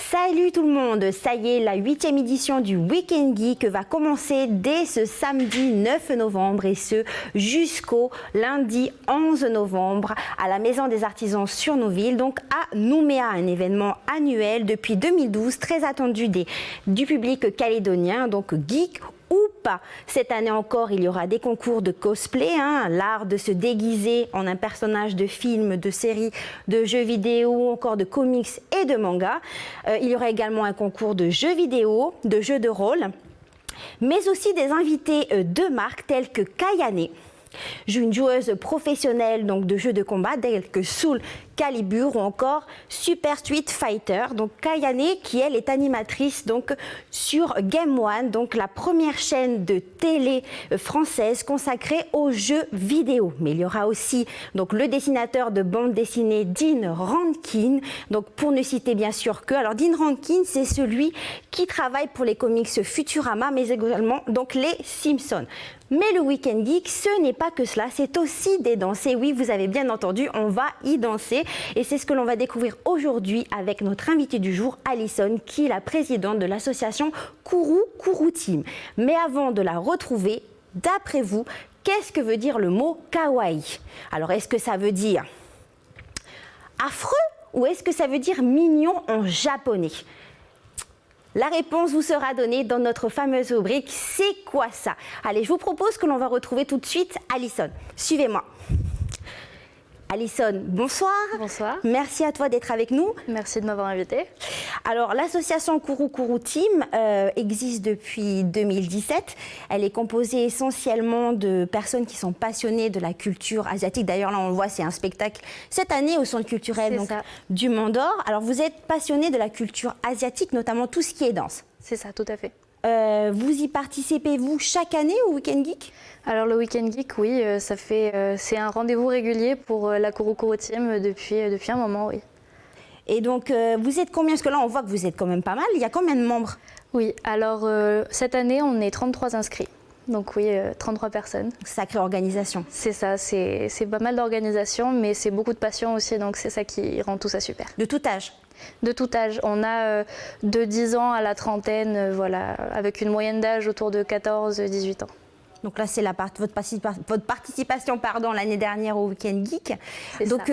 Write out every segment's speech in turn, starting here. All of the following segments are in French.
Salut tout le monde, ça y est, la 8e édition du Week-end Geek va commencer dès ce samedi 9 novembre et ce jusqu'au lundi 11 novembre à la Maison des Artisans sur Nouville, donc à Nouméa, un événement annuel depuis 2012 très attendu du public calédonien, donc geek ou pas. Cette année encore, il y aura des concours de cosplay, l'art de se déguiser en un personnage de film, de série, de jeux vidéo, ou encore de comics et de manga. Il y aura également un concours de jeux vidéo, de jeux de rôle, mais aussi des invités de marque tels que Kayane, une joueuse professionnelle donc de jeux de combat tels que Soul Calibur ou encore Super Street Fighter. Donc Kayane qui elle est animatrice donc sur Game One, donc la première chaîne de télé française consacrée aux jeux vidéo. Mais il y aura aussi donc le dessinateur de bande dessinée Dean Rankin. Donc pour ne citer bien sûr que, alors Dean Rankin c'est celui qui travaille pour les comics Futurama mais également donc les Simpsons. Mais le Week-end Geek, ce n'est pas que cela, c'est aussi des danses. Et oui, vous avez bien entendu, on va y danser. Et c'est ce que l'on va découvrir aujourd'hui avec notre invitée du jour, Alison, qui est la présidente de l'association Kourou Team. Mais avant de la retrouver, d'après vous, qu'est-ce que veut dire le mot kawaii? Alors, est-ce que ça veut dire affreux ou est-ce que ça veut dire mignon en japonais? La réponse vous sera donnée dans notre fameuse rubrique « C'est quoi ça ?» Allez, je vous propose que l'on va retrouver tout de suite Alison. Suivez-moi. Alison, bonsoir. Bonsoir. Merci à toi d'être avec nous. Merci de m'avoir invitée. Alors, l'association Kourou Team existe depuis 2017. Elle est composée essentiellement de personnes qui sont passionnées de la culture asiatique. D'ailleurs, là, on le voit, c'est un spectacle cette année au Centre culturel donc, du Mont d'Or. Alors, vous êtes passionné de la culture asiatique, notamment tout ce qui est danse. C'est ça, tout à fait. Vous y participez, vous, chaque année au Week-end Geek? Alors le Week-end Geek, oui, c'est un rendez-vous régulier pour la Kourou Team depuis un moment, oui. Et donc, vous êtes combien? Parce que là, on voit que vous êtes quand même pas mal. Il y a combien de membres? Oui, alors cette année, on est 33 inscrits. Donc oui, 33 personnes. Sacrée organisation. C'est ça, c'est pas mal d'organisation, mais c'est beaucoup de passion aussi, donc c'est ça qui rend tout ça super. De tout âge? De tout âge. On a de 10 ans à la trentaine, voilà, avec une moyenne d'âge autour de 14-18 ans. Donc là, c'est votre participation l'année dernière au Week-end Geek. Donc,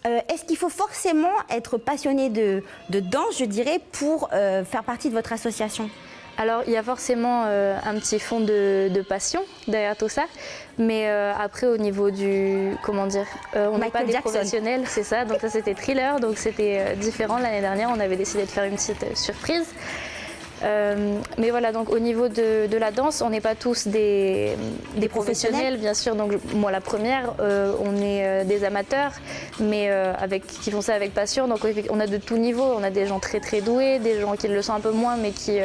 est-ce qu'il faut forcément être passionné de danse, je dirais, pour faire partie de votre association? Alors, il y a forcément un petit fond de passion derrière tout ça, mais après, au niveau du, comment dire, on n'est pas des professionnels, c'est ça, donc ça c'était Thriller, donc c'était différent. L'année dernière, on avait décidé de faire une petite surprise. Mais voilà, donc au niveau de la danse, on n'est pas tous des professionnels, bien sûr. Donc moi, la première, on est des amateurs, mais qui font ça avec passion. Donc on a de tout niveau. On a des gens très très doués, des gens qui le sont un peu moins, mais qui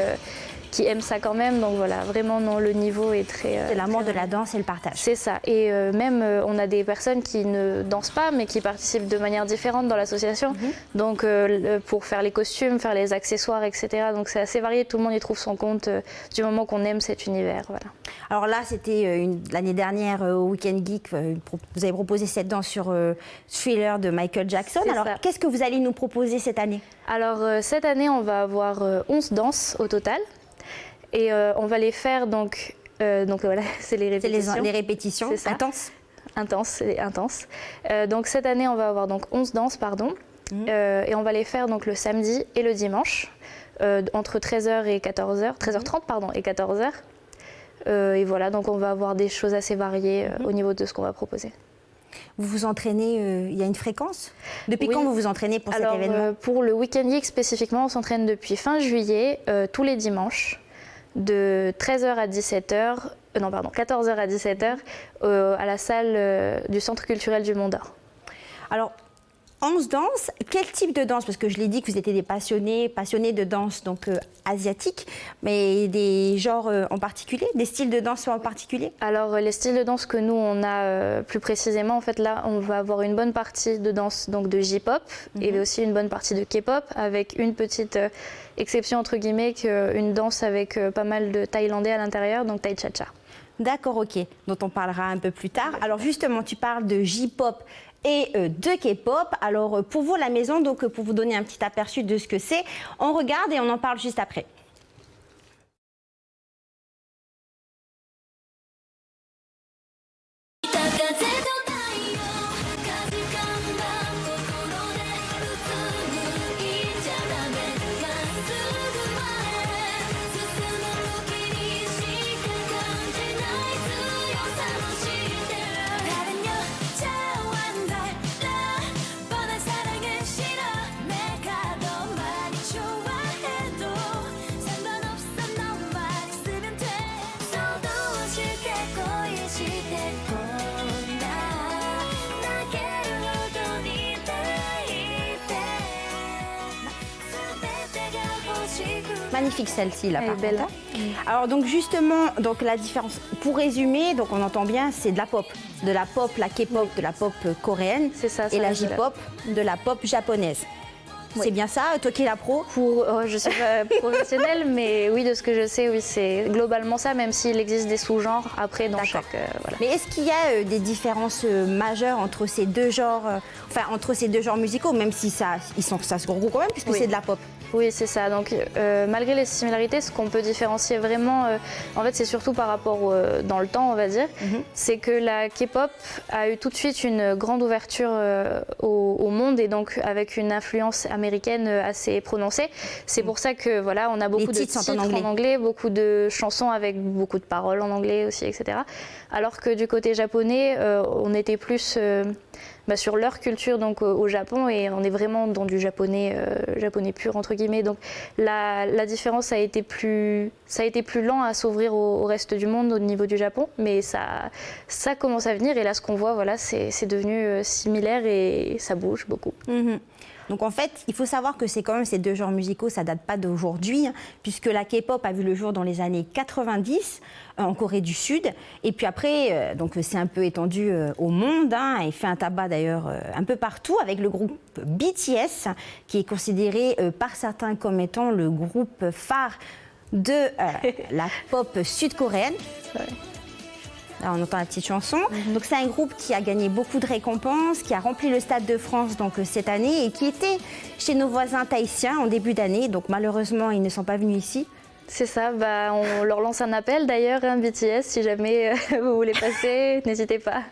aiment ça quand même. Donc voilà, vraiment, non, le niveau est très... C'est l'amour de la danse et le partage. C'est ça. Et même, on a des personnes qui ne dansent pas, mais qui participent de manière différente dans l'association. Donc, pour faire les costumes, faire les accessoires, etc. Donc, c'est assez varié. Tout le monde y trouve son compte du moment qu'on aime cet univers. Voilà. Alors là, c'était l'année dernière au Week-end Geek. Vous avez proposé cette danse sur Thriller de Michael Jackson. Alors, qu'est-ce que vous allez nous proposer cette année? Alors, cette année, on va avoir 11 danses au total. Et on va les faire donc voilà, c'est les répétitions. C'est les répétitions intenses. Intenses. Donc cette année, on va avoir donc 11 danses, pardon. Et on va les faire donc le samedi et le dimanche, entre 13h et 14h, 13h30 pardon, et 14h. Et voilà, donc on va avoir des choses assez variées au niveau de ce qu'on va proposer. Vous vous entraînez, il y a une fréquence? Depuis quand vous vous entraînez pour cet événement? Pour le Week-end Geek spécifiquement, on s'entraîne depuis fin juillet, tous les dimanches, de 13h à 17h, 14h à 17h, à la salle du Centre culturel du Mont d'Or. Alors, 11 danses, quel type de danse? Parce que je l'ai dit que vous étiez des passionnés de danse donc asiatique, mais des genres en particulier, des styles de danse en particulier? Alors les styles de danse que nous on a plus précisément, en fait là on va avoir une bonne partie de danse donc de J-pop et aussi une bonne partie de K-pop avec une petite exception entre guillemets qu'une danse avec pas mal de Thaïlandais à l'intérieur, donc Thai Cha Cha. D'accord, ok, dont on parlera un peu plus tard. Alors justement, tu parles de J-pop et de K-pop. Alors pour vous, la maison, donc pour vous donner un petit aperçu de ce que c'est, on regarde et on en parle juste après. Magnifique celle-ci là. Elle est belle. Alors donc justement, donc la différence, pour résumer, donc on entend bien, c'est de la pop, la K-pop, de la pop coréenne, C'est ça, et la reste de la- J-pop, de la pop japonaise. Oui. C'est bien ça, toi qui es la pro? Je ne suis pas professionnelle, mais oui, de ce que je sais, oui, c'est globalement ça, même s'il existe des sous-genres après dans chaque. Voilà. Mais est-ce qu'il y a des différences majeures entre ces deux genres, entre ces deux genres musicaux, même si ça se regroupe quand même, puisque Oui. c'est de la pop? Oui, c'est ça. Donc, malgré les similarités, ce qu'on peut différencier vraiment, en fait, c'est surtout par rapport dans le temps, on va dire, c'est que la K-pop a eu tout de suite une grande ouverture au monde et donc avec une influence américaine assez prononcée. C'est pour ça que voilà, on a beaucoup de titres sont titres en anglais, beaucoup de chansons avec beaucoup de paroles en anglais aussi, etc. Alors que du côté japonais, on était plus sur leur culture donc au Japon et on est vraiment dans du japonais pur entre guillemets. Donc la différence a été plus lent à s'ouvrir au reste du monde au niveau du Japon, mais ça commence à venir et là ce qu'on voit voilà c'est devenu similaire et ça bouge beaucoup. Donc en fait, il faut savoir que c'est quand même ces deux genres musicaux, ça date pas d'aujourd'hui, hein, puisque la K-pop a vu le jour dans les années 90 en Corée du Sud, et puis après, donc c'est un peu étendu au monde, hein, et fait un tabac d'ailleurs un peu partout avec le groupe BTS, qui est considéré par certains comme étant le groupe phare de la pop sud-coréenne. Ouais. Là, on entend la petite chanson. Donc, c'est un groupe qui a gagné beaucoup de récompenses, qui a rempli le Stade de France donc, cette année et qui était chez nos voisins tahitiens en début d'année. Donc, malheureusement, ils ne sont pas venus ici. C'est ça, on leur lance un appel d'ailleurs, hein, BTS, si jamais vous voulez passer, n'hésitez pas.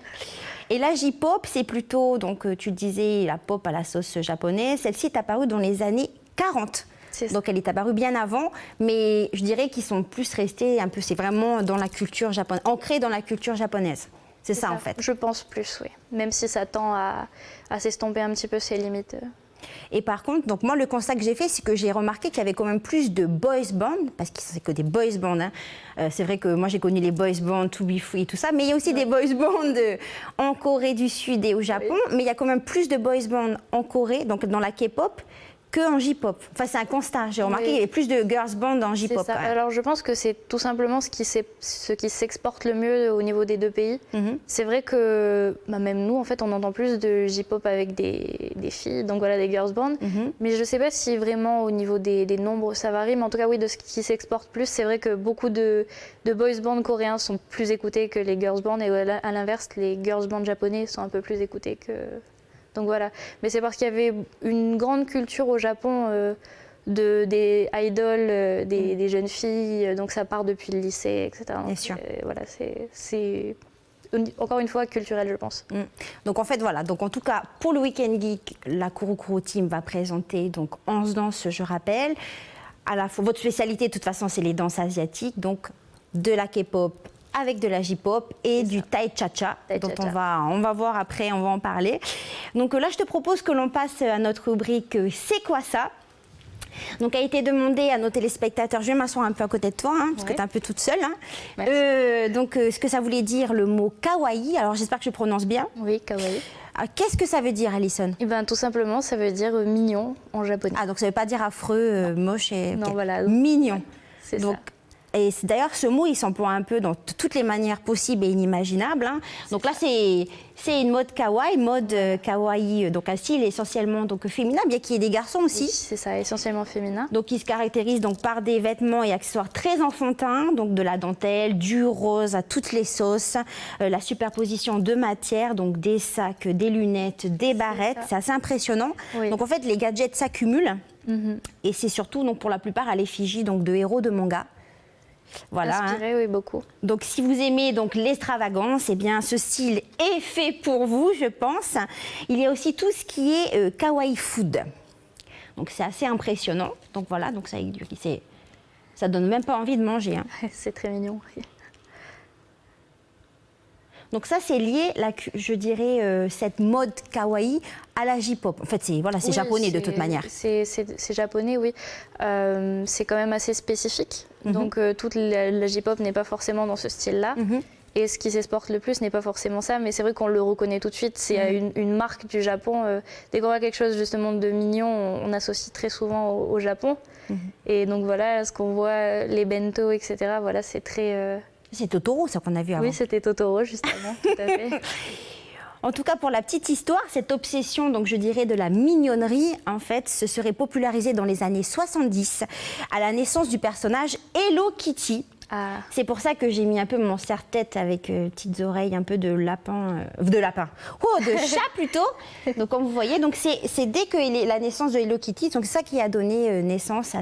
Et la J-pop, c'est plutôt, donc tu le disais, la pop à la sauce japonaise. Celle-ci est apparue dans les années 40. Donc elle est apparue bien avant, mais je dirais qu'ils sont plus restés un peu, c'est vraiment dans la culture japonaise, ancré dans la culture japonaise. C'est ça en fait. Je pense plus, oui. Même si ça tend à s'estomper un petit peu ses limites. Et par contre, donc moi le constat que j'ai fait, c'est que j'ai remarqué qu'il y avait quand même plus de boys bands, parce que c'est que des boys bands. Hein. C'est vrai que moi j'ai connu les boys bands, To Be Free et tout ça, mais il y a aussi des boys bands en Corée du Sud et au Japon. Mais il y a quand même plus de boys bands en Corée, donc dans la K-pop, qu'en J-pop. Enfin, c'est un constat. J'ai remarqué qu'il y avait plus de girls band en J-pop. Alors, je pense que c'est tout simplement ce qui s'exporte le mieux au niveau des deux pays. C'est vrai que même nous, en fait, on entend plus de J-pop avec des filles, donc voilà, des girls band. Mais je ne sais pas si vraiment au niveau des nombres ça varie, mais en tout cas, oui, de ce qui s'exporte plus, c'est vrai que beaucoup de boys band coréens sont plus écoutés que les girls band et à l'inverse, les girls band japonais sont un peu plus écoutés que... Donc voilà, mais c'est parce qu'il y avait une grande culture au Japon des idoles, des jeunes filles, donc ça part depuis le lycée, etc. Bien sûr. Voilà, c'est encore une fois culturel, je pense. Donc en fait, voilà. Donc en tout cas, pour le Weekend Geek, la Kurukuru Team va présenter donc 11 danses, je rappelle. À la fois, votre spécialité, de toute façon, c'est les danses asiatiques, donc de la K-pop avec de la J-pop et du Thai Cha-Cha, dont on va voir après, on va en parler. Donc là, je te propose que l'on passe à notre rubrique « C'est quoi ça ?» Donc, a été demandé à nos téléspectateurs, je vais m'asseoir un peu à côté de toi, hein, parce que tu es un peu toute seule. Hein. Donc, ce que ça voulait dire le mot kawaii, alors j'espère que je prononce bien. Oui, kawaii. Qu'est-ce que ça veut dire, Alison? Tout simplement, ça veut dire mignon en japonais. Ah, donc ça ne veut pas dire affreux, moche et... Non, voilà. Mignon. C'est donc, ça. Et d'ailleurs, ce mot, il s'emploie un peu dans toutes les manières possibles et inimaginables. Hein. Donc là, c'est une mode kawaii, donc un style essentiellement donc, féminin, bien qu'il y ait des garçons aussi. Oui, c'est ça, essentiellement féminin. Donc il se caractérise donc, par des vêtements et accessoires très enfantins, donc de la dentelle, du rose à toutes les sauces, la superposition de matières, donc des sacs, des lunettes, des barrettes, c'est assez impressionnant. Oui. Donc en fait, les gadgets s'accumulent et c'est surtout donc, pour la plupart à l'effigie de héros de manga. Voilà, inspiré, oui, beaucoup. Donc, si vous aimez donc l'extravagance, eh bien, ce style est fait pour vous, je pense. Il y a aussi tout ce qui est kawaii food. Donc, c'est assez impressionnant. Donc, voilà, donc ça donne même pas envie de manger. Hein. C'est très mignon. Donc ça, c'est lié, je dirais, cette mode kawaii à la J-pop. En fait, c'est japonais de toute manière. C'est japonais, oui. C'est quand même assez spécifique. Donc toute la J-pop n'est pas forcément dans ce style-là. Et ce qui s'exporte le plus n'est pas forcément ça, mais c'est vrai qu'on le reconnaît tout de suite. C'est une marque du Japon. Dès qu'on voit quelque chose justement de mignon, on associe très souvent au Japon. Et donc voilà, ce qu'on voit, les bento, etc., voilà, c'est très... C'est Totoro, ça qu'on a vu avant. Oui, c'était Totoro, justement, tout à fait. En tout cas, pour la petite histoire, cette obsession, donc je dirais, de la mignonnerie, en fait, se serait popularisée dans les années 70, à la naissance du personnage Hello Kitty. Ah. C'est pour ça que j'ai mis un peu mon serre-tête avec petites oreilles, un peu de lapin, de chat plutôt. Donc comme vous voyez, donc c'est dès que la naissance de Hello Kitty, donc c'est ça qui a donné naissance à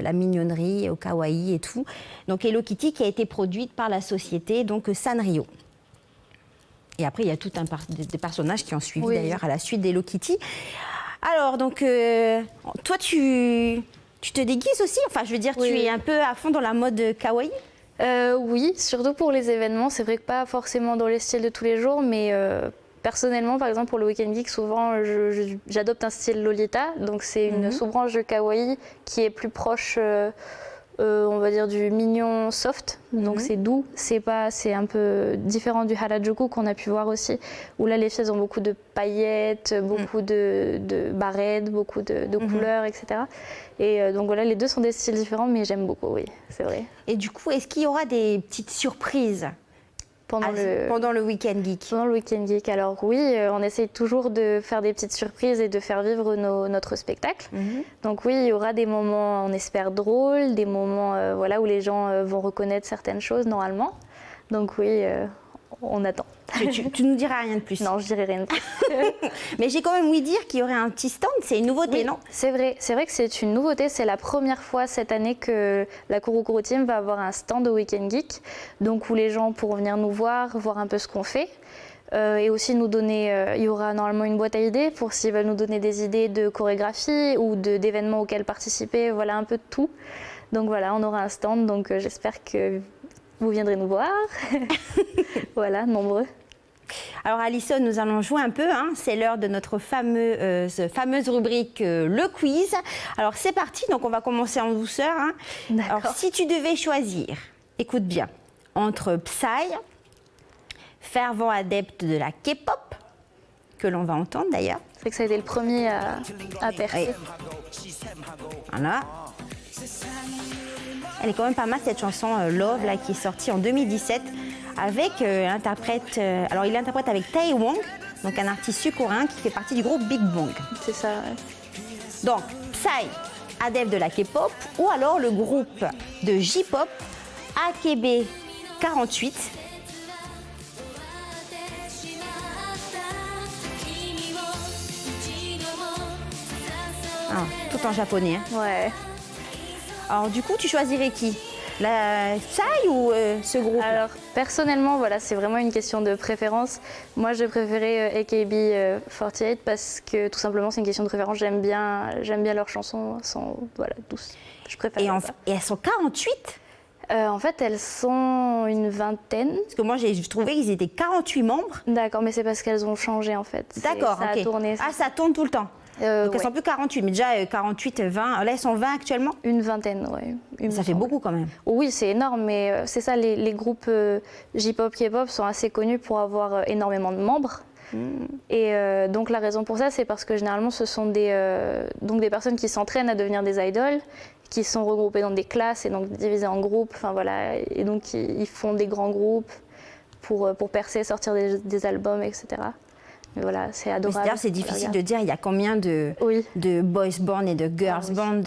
la mignonnerie, au kawaii et tout. Donc Hello Kitty qui a été produite par la société donc Sanrio. Et après il y a tout des personnages qui ont suivi d'ailleurs à la suite d'Hello Kitty. Alors donc toi tu te déguises aussi? Enfin, je veux dire, tu es un peu à fond dans la mode kawaii? Oui, surtout pour les événements. C'est vrai que pas forcément dans les styles de tous les jours, mais personnellement, par exemple, pour le Weekend Geek, souvent, j'adopte un style Lolita. Donc, c'est une sous-branche de kawaii qui est plus proche, on va dire, du mignon soft. Donc, c'est doux. C'est un peu différent du Harajuku qu'on a pu voir aussi, où là, les filles ont beaucoup de paillettes, beaucoup de barrettes, beaucoup de couleurs, etc. Et donc voilà, les deux sont des styles différents, mais j'aime beaucoup, oui, c'est vrai. Et du coup, est-ce qu'il y aura des petites surprises pendant le Weekend Geek? Pendant le Weekend Geek, alors oui, on essaye toujours de faire des petites surprises et de faire vivre notre spectacle. Donc oui, il y aura des moments, on espère, drôles, des moments voilà, où les gens vont reconnaître certaines choses normalement. Donc oui, on attend. Tu ne nous diras rien de plus? Non, je dirai rien de plus. Mais j'ai quand même ouï dire qu'il y aurait un petit stand, c'est une nouveauté, non? C'est vrai que c'est une nouveauté. C'est la première fois cette année que la Kurokuro Team va avoir un stand au Weekend Geek, donc où les gens pourront venir nous voir un peu ce qu'on fait. Et aussi nous donner, il y aura normalement une boîte à idées pour s'ils veulent nous donner des idées de chorégraphie ou d'événements auxquels participer, voilà un peu de tout. Donc voilà, on aura un stand, donc j'espère que vous viendrez nous voir. Voilà, nombreux. Alors Alison, nous allons jouer un peu, hein. C'est l'heure de notre fameuse rubrique le quiz. Alors c'est parti, donc on va commencer en douceur. Hein. Alors si tu devais choisir, écoute bien, entre Psy, fervent adepte de la K-pop, que l'on va entendre d'ailleurs. C'est vrai que ça a été le premier à percer. Oui. Voilà. Elle est quand même pas mal cette chanson Love là, qui est sortie en 2017 avec l'interprète. Alors il l'interprète avec Tae Wong, donc un artiste sud-coréen qui fait partie du groupe Big Bang. C'est ça. Ouais. Donc Psy, adepte de la K-pop, ou alors le groupe de J-pop AKB48. Ah, tout en japonais. Hein. Ouais. Alors du coup, tu choisirais qui? La Psy ou ce groupe? Alors personnellement, voilà, c'est vraiment une question de préférence. Moi, je préférais AKB48 parce que tout simplement, c'est une question de préférence. J'aime bien leurs chansons, sont voilà douces. Je préfère. Et elles sont 48? En fait, elles sont une vingtaine. Parce que moi, j'ai trouvé qu'ils étaient 48 membres. D'accord, mais c'est parce qu'elles ont changé en fait. D'accord, ça a tourné. Ah, ça tourne tout le temps. Donc elles sont plus 48, mais déjà 48, 20. Là, elles sont 20 actuellement? Une vingtaine, oui. Ça fait beaucoup quand même. Oui, c'est énorme, mais c'est ça, les groupes J-pop, K-pop sont assez connus pour avoir énormément de membres. Et donc la raison pour ça, c'est parce que généralement ce sont donc des personnes qui s'entraînent à devenir des idoles, qui sont regroupées dans des classes et donc divisées en groupes. Enfin voilà, et donc ils font des grands groupes pour percer, sortir des albums, etc. Mais voilà, c'est adorable. D'ailleurs, c'est difficile de dire il y a combien de boys band et de girls band,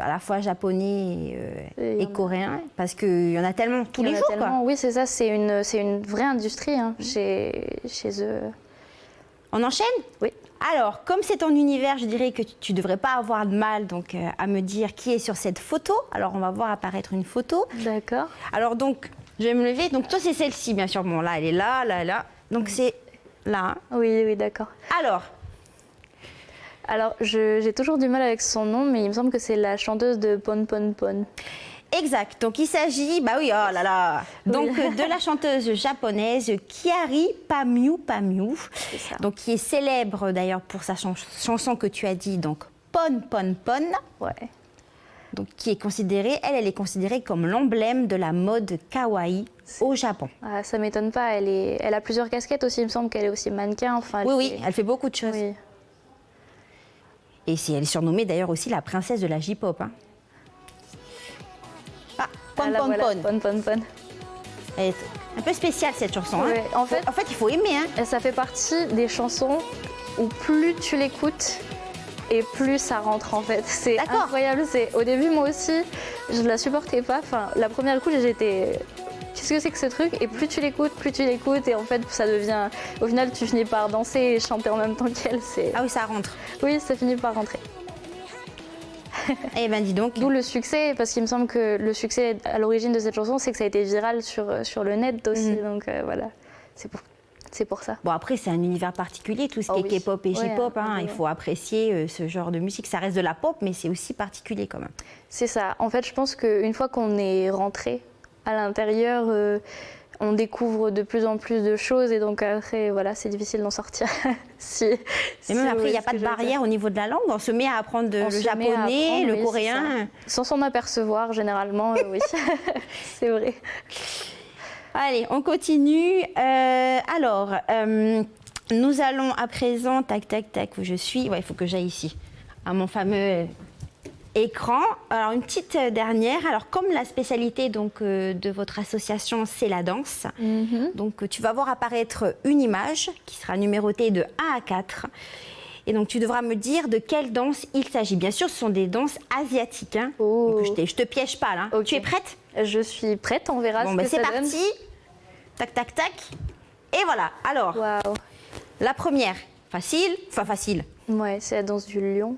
à la fois japonais et coréens, parce qu'il y en a tellement tous les jours. Quoi. Oui, c'est ça, c'est une vraie industrie chez eux. On enchaîne ? Oui. Alors, comme c'est ton univers, je dirais que tu ne devrais pas avoir de mal donc, à me dire qui est sur cette photo. Alors, on va voir apparaître une photo. D'accord. Alors, donc, je vais me lever. Donc, toi, c'est celle-ci, bien sûr. Bon, là, elle est là, là, là. Donc, c'est là. Hein. Oui, d'accord. Alors, j'ai toujours du mal avec son nom, mais il me semble que c'est la chanteuse de Pon Pon Pon. Exact. Donc, il s'agit, bah oui, oh là là. Donc, de la chanteuse japonaise Kyary Pamyu Pamyu. Donc, qui est célèbre d'ailleurs pour sa chanson que tu as dit, donc Pon Pon Pon. Ouais. Donc, qui est considérée, elle est considérée comme l'emblème de la mode kawaii au Japon. Ah, ça m'étonne pas. Elle a plusieurs casquettes aussi. Il me semble qu'elle est aussi mannequin. Enfin, elle fait beaucoup de choses. Oui. Et elle est surnommée d'ailleurs aussi la princesse de la J-pop. Hein. Ah, Pon Pon Pon. Pon Pon Pon. Elle est un peu spéciale cette chanson. Ouais, hein. En fait, il faut aimer. Hein. Ça fait partie des chansons où plus tu l'écoutes et plus ça rentre en fait. C'est incroyable. Au début, moi aussi, je la supportais pas. Enfin, la première écoute, j'étais... Qu'est-ce que c'est que ce truc? Et plus tu l'écoutes, et en fait, ça devient... Au final, tu finis par danser et chanter en même temps qu'elle. Ah oui, ça rentre. Oui, ça finit par rentrer. Eh ben dis donc. D'où le succès, parce qu'il me semble que le succès à l'origine de cette chanson, c'est que ça a été viral sur le net aussi. Donc voilà, c'est pour ça. Bon, après, c'est un univers particulier, tout ce qui est K-pop et J-pop. Il faut apprécier ce genre de musique. Ça reste de la pop, mais c'est aussi particulier quand même. C'est ça. En fait, je pense qu'une fois qu'on est rentré à l'intérieur, on découvre de plus en plus de choses et donc après, voilà, c'est difficile d'en sortir. Et même après, il n'y a pas de barrière au niveau de la langue. On se met à apprendre le japonais, le coréen. Sans s'en apercevoir, généralement, oui. C'est vrai. Allez, on continue. Nous allons à présent, tac, où je suis. Ouais, il faut que j'aille ici, à mon fameux écran. Alors, une petite dernière. Alors, comme la spécialité donc, de votre association, c'est la danse, donc tu vas voir apparaître une image qui sera numérotée de 1 à 4. Et donc, tu devras me dire de quelle danse il s'agit. Bien sûr, ce sont des danses asiatiques. Hein. Donc, je te piège pas, là. Okay. Tu es prête? Je suis prête, on verra ce que ça donne. C'est parti. Tac. Et voilà. Alors, la première, facile. Ouais, c'est la danse du lion.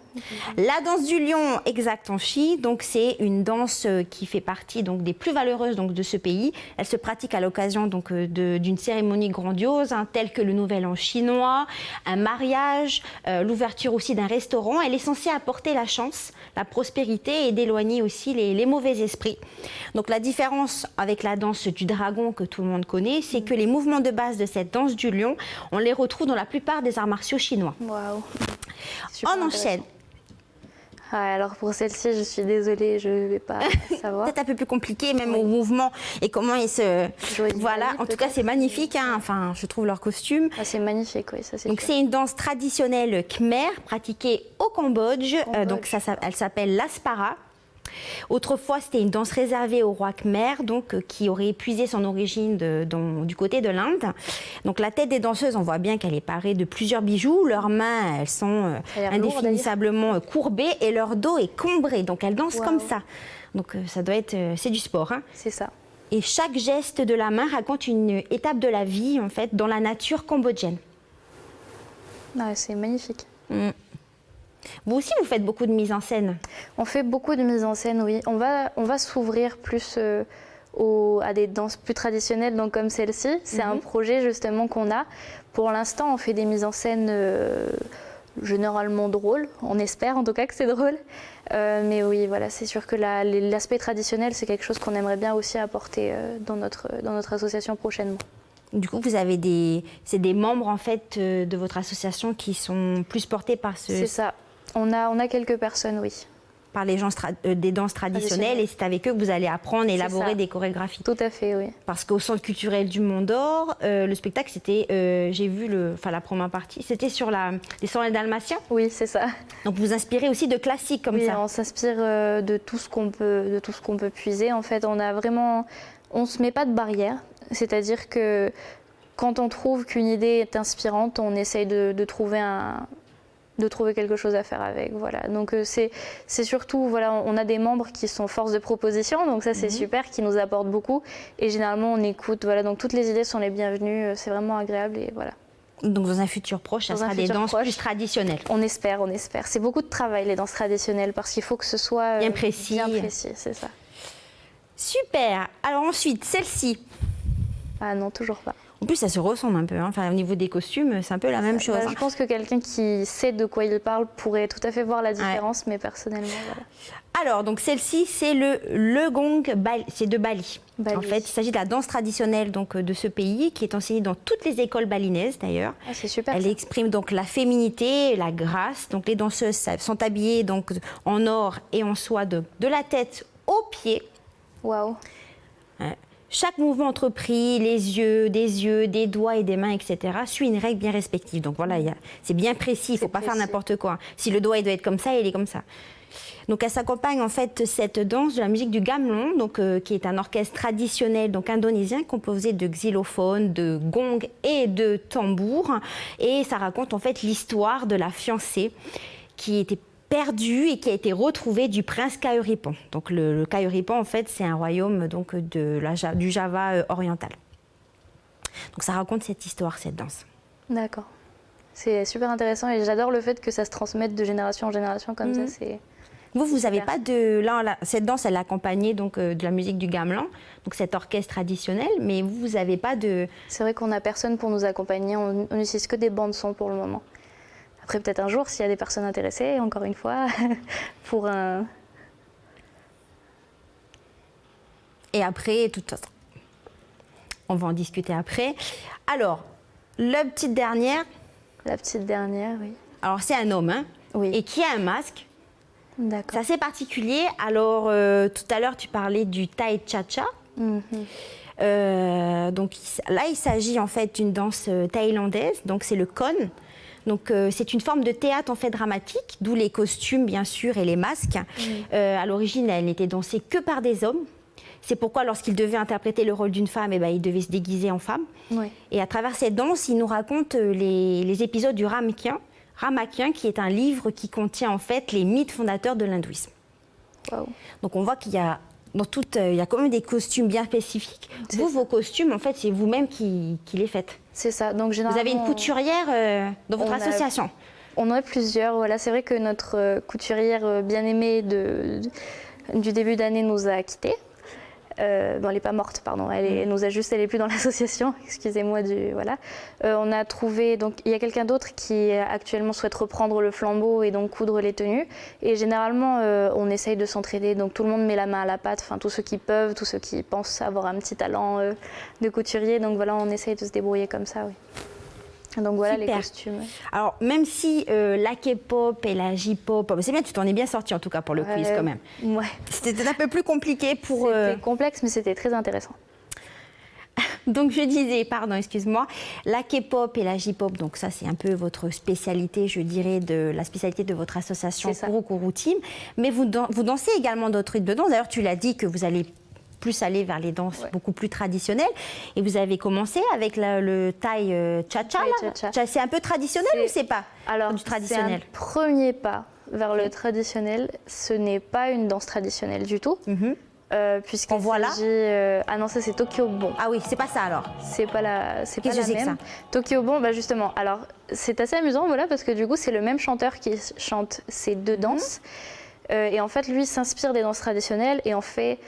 La danse du lion, exact, en Chine. Donc, c'est une danse qui fait partie donc, des plus valeureuses donc, de ce pays. Elle se pratique à l'occasion donc, d'une cérémonie grandiose, telle que le Nouvel An chinois, un mariage, l'ouverture aussi d'un restaurant. Elle est censée apporter la chance, la prospérité et d'éloigner aussi les mauvais esprits. Donc, la différence avec la danse du dragon que tout le monde connaît, c'est que les mouvements de base de cette danse du lion, on les retrouve dans la plupart des arts martiaux chinois. Waouh. On enchaîne. Alors pour celle-ci, je suis désolée, je ne vais pas savoir. Peut-être un peu plus compliqué, même au mouvement et comment ils se... Voilà, en tout cas c'est magnifique, hein. Enfin je trouve leur costume. Ah, c'est magnifique, oui, ça c'est Donc c'est une danse traditionnelle khmer pratiquée au Cambodge. Donc elle s'appelle l'aspara. Autrefois, c'était une danse réservée au roi Khmer, donc qui aurait épuisé son origine du côté de l'Inde. Donc la tête des danseuses, on voit bien qu'elle est parée de plusieurs bijoux. Leurs mains, elles sont indéfinissablement courbées et leur dos est cambré. Donc elles dansent comme ça. Donc ça doit être, c'est du sport. Hein. C'est ça. Et chaque geste de la main raconte une étape de la vie, en fait, dans la nature cambodgienne. Ah, c'est magnifique. Vous aussi, vous faites beaucoup de mise en scène? On fait beaucoup de mise en scène, oui. On va s'ouvrir plus à des danses plus traditionnelles, donc comme celle-ci. C'est un projet justement qu'on a. Pour l'instant, on fait des mises en scène généralement drôles. On espère en tout cas que c'est drôle. Mais oui, voilà, c'est sûr que l'aspect traditionnel, c'est quelque chose qu'on aimerait bien aussi apporter dans notre association prochainement. Du coup, vous avez des membres en fait de votre association qui sont plus portés par ce... C'est ça. On a quelques personnes, oui. par les gens des danses traditionnelles et c'est avec eux que vous allez apprendre et élaborer des chorégraphies. Tout à fait, oui. Parce qu'au Centre culturel du Mont d'Or, le spectacle, c'était, j'ai vu la première partie, c'était sur les 101 Dalmatiens. Oui, c'est ça. Donc vous inspirez aussi de classiques comme ça. Oui, on s'inspire de tout ce qu'on peut puiser. En fait, on se met pas de barrière, c'est-à-dire que quand on trouve qu'une idée est inspirante, on essaye de trouver quelque chose à faire avec. Voilà. Donc c'est surtout, voilà, on a des membres qui sont force de proposition, donc ça c'est super, qui nous apportent beaucoup. Et généralement on écoute, voilà, donc toutes les idées sont les bienvenues, c'est vraiment agréable et voilà. Donc dans un futur proche, ça sera des danses plus traditionnelles. On espère. C'est beaucoup de travail les danses traditionnelles parce qu'il faut que ce soit bien précis. Bien précis, c'est ça. Super. Alors ensuite, celle-ci. Ah non, toujours pas. En plus, ça se ressemble un peu. Hein. Enfin, au niveau des costumes, c'est un peu la même chose. Je pense que quelqu'un qui sait de quoi il parle pourrait tout à fait voir la différence, mais personnellement, voilà. Alors, donc celle-ci, c'est le gong, c'est de Bali. En fait, il s'agit de la danse traditionnelle donc, de ce pays qui est enseignée dans toutes les écoles balinaises d'ailleurs. Ah, c'est super. Elle exprime donc la féminité, la grâce. Donc les danseuses sont habillées donc, en or et en soie de la tête aux pieds. Waouh. Chaque mouvement entrepris, des yeux, des doigts et des mains, etc., suit une règle bien respective. Donc voilà, c'est bien précis, il ne faut pas faire n'importe quoi. Si le doigt il doit être comme ça, il est comme ça. Donc elle s'accompagne en fait cette danse de la musique du gamelan, donc, qui est un orchestre traditionnel donc, indonésien composé de xylophones, de gongs et de tambours. Et ça raconte en fait l'histoire de la fiancée qui était perdue et qui a été retrouvée du prince Kayuripan. Donc le Kayuripan en fait c'est un royaume donc, du Java oriental. Donc ça raconte cette histoire, cette danse. D'accord. C'est super intéressant et j'adore le fait que ça se transmette de génération en génération comme ça. Vous n'avez pas de... Là, cette danse, elle est accompagnée donc, de la musique du gamelan, donc cet orchestre traditionnel, mais vous n'avez pas de... C'est vrai qu'on n'a personne pour nous accompagner, on n'utilise que des bandes son pour le moment. Après, peut-être un jour, s'il y a des personnes intéressées, encore une fois, pour un... Et après, de toute façon, on va en discuter après. Alors, la petite dernière... La petite dernière, oui. Alors, c'est un homme, hein, oui. Et qui a un masque. D'accord. C'est assez particulier. Alors, tout à l'heure, tu parlais du Thai Cha-Cha. Donc là, il s'agit en fait d'une danse thaïlandaise. Donc, c'est le Khon. Donc, c'est une forme de théâtre en fait dramatique, d'où les costumes, bien sûr, et les masques. À l'origine, elle n'était dansée que par des hommes. C'est pourquoi, lorsqu'il devait interpréter le rôle d'une femme, il devait se déguiser en femme. Oui. Et à travers cette danse, il nous raconte les épisodes du Ramakien, qui est un livre qui contient en fait les mythes fondateurs de l'hindouisme. Wow. Donc on voit qu'il y a il y a quand même des costumes bien spécifiques. Vous, vos costumes, en fait, c'est vous-même qui les faites. C'est ça. Donc généralement, vous avez une couturière dans votre association. On en a plusieurs. Voilà, c'est vrai que notre couturière bien aimée du début d'année nous a quittés. Bon, elle n'est pas morte, pardon. Elle nous a juste, elle n'est plus dans l'association. Excusez-moi voilà. On a trouvé, donc il y a quelqu'un d'autre qui actuellement souhaite reprendre le flambeau et donc coudre les tenues. Et généralement, on essaye de s'entraider. Donc tout le monde met la main à la pâte. Enfin, tous ceux qui peuvent, tous ceux qui pensent avoir un petit talent de couturier. Donc voilà, on essaye de se débrouiller comme ça, oui. Donc voilà. Super. Les costumes. Alors même si la K-pop et la J-pop, c'est bien, tu t'en es bien sorti en tout cas pour le quiz quand même. Ouais. C'était un peu plus compliqué pour... C'était complexe mais c'était très intéressant. Donc je disais, pardon, excuse-moi, la K-pop et la J-pop, donc ça c'est un peu votre spécialité, je dirais, la spécialité de votre association Kuru Team. Mais vous dansez également d'autres rythmes de danse. D'ailleurs tu l'as dit que vous allez plus aller vers les danses beaucoup plus traditionnelles. Et vous avez commencé avec le Thai Cha-Cha. C'est un peu traditionnel ou c'est pas du traditionnel? C'est un premier pas vers le traditionnel. Ce n'est pas une danse traditionnelle du tout. Puisqu'il s'agit... ah non, ça c'est Tokyo Bon. Ah oui, c'est pas ça alors. C'est pas la même. Que ça. Tokyo Bon, justement. Alors, c'est assez amusant, voilà, parce que du coup, c'est le même chanteur qui chante ces deux danses. Et en fait, lui s'inspire des danses traditionnelles et en fait...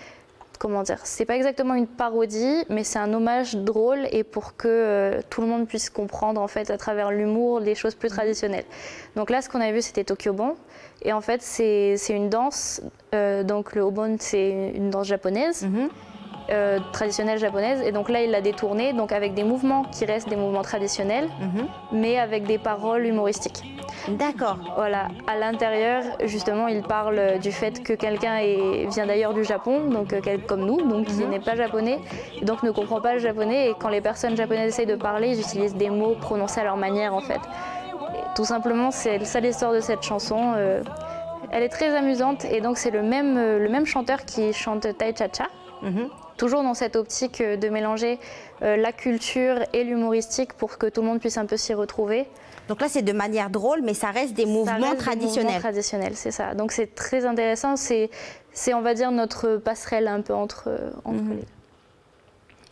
Comment dire, c'est pas exactement une parodie, mais c'est un hommage drôle et pour que tout le monde puisse comprendre en fait à travers l'humour les choses plus traditionnelles. Donc là, ce qu'on a vu, c'était Tokyo Bon, et en fait c'est une danse. Donc le Obon, c'est une danse japonaise, traditionnelle japonaise, et donc là il l'a détournée, donc avec des mouvements qui restent des mouvements traditionnels, mais avec des paroles humoristiques. D'accord. Voilà, à l'intérieur, justement, il parle du fait que quelqu'un vient d'ailleurs du Japon, donc comme nous, donc qui n'est pas japonais, donc ne comprend pas le japonais. Et quand les personnes japonaises essayent de parler, ils utilisent des mots prononcés à leur manière, en fait. Et tout simplement, c'est ça l'histoire de cette chanson. Elle est très amusante et donc c'est le même chanteur qui chante Tai Cha Cha. Toujours dans cette optique de mélanger la culture et l'humoristique pour que tout le monde puisse un peu s'y retrouver. Donc là, c'est de manière drôle, mais ça reste des mouvements traditionnels. Des mouvements traditionnels, c'est ça. Donc c'est très intéressant. C'est, on va dire, notre passerelle un peu entre les deux.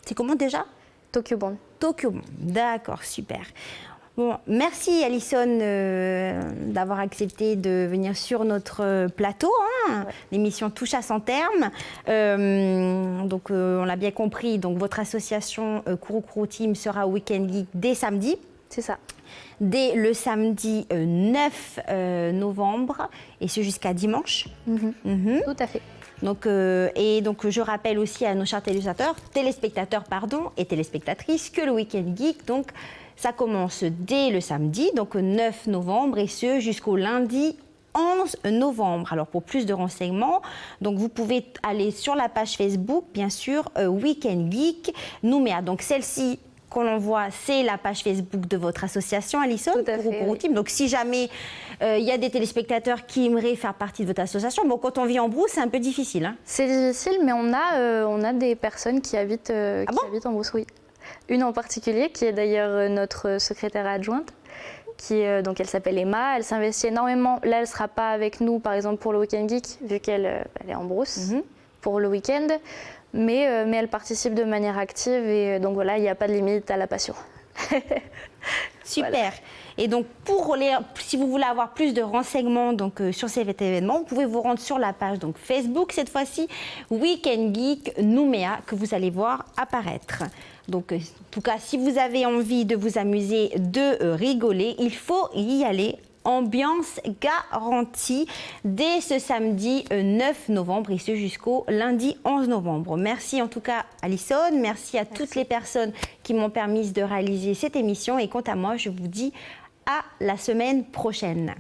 C'est comment déjà? Tokyo Bond. Tokyo Bond, d'accord, super. Bon, merci Alison d'avoir accepté de venir sur notre plateau. Hein. Ouais. L'émission touche à son terme. Donc on l'a bien compris, donc votre association Kuru Kuru Team sera au Weekend Geek dès samedi. C'est ça. Dès le samedi 9 novembre et ce jusqu'à dimanche. Tout à fait. Donc, et donc je rappelle aussi à nos chers téléspectateurs et téléspectatrices que le Weekend Geek, donc, ça commence dès le samedi, donc 9 novembre, et ce jusqu'au lundi 11 novembre. Alors pour plus de renseignements, donc vous pouvez aller sur la page Facebook, bien sûr, Weekend Geek Nouméa. Donc celle-ci qu'on envoie, c'est la page Facebook de votre association, Alison, Kuru Team. Donc si jamais il y a des téléspectateurs qui aimeraient faire partie de votre association, bon, quand on vit en Brousse, c'est un peu difficile. Hein. C'est difficile, mais on a des personnes qui habitent en Brousse, oui. Une en particulier, qui est d'ailleurs notre secrétaire adjointe, donc elle s'appelle Emma, elle s'investit énormément. Là, elle ne sera pas avec nous, par exemple, pour le Weekend Geek, vu qu'elle est en Brousse pour le week-end. Mais elle participe de manière active et donc voilà, il n'y a pas de limite à la passion. Super. Voilà. Et donc, si vous voulez avoir plus de renseignements donc, sur cet événement, vous pouvez vous rendre sur la page donc, Facebook, cette fois-ci, Weekend Geek Nouméa, que vous allez voir apparaître. Donc, en tout cas, si vous avez envie de vous amuser, de rigoler, il faut y aller. Ambiance garantie dès ce samedi 9 novembre et ce jusqu'au lundi 11 novembre. Merci en tout cas Alison, merci à toutes les personnes qui m'ont permis de réaliser cette émission et quant à moi, je vous dis à la semaine prochaine.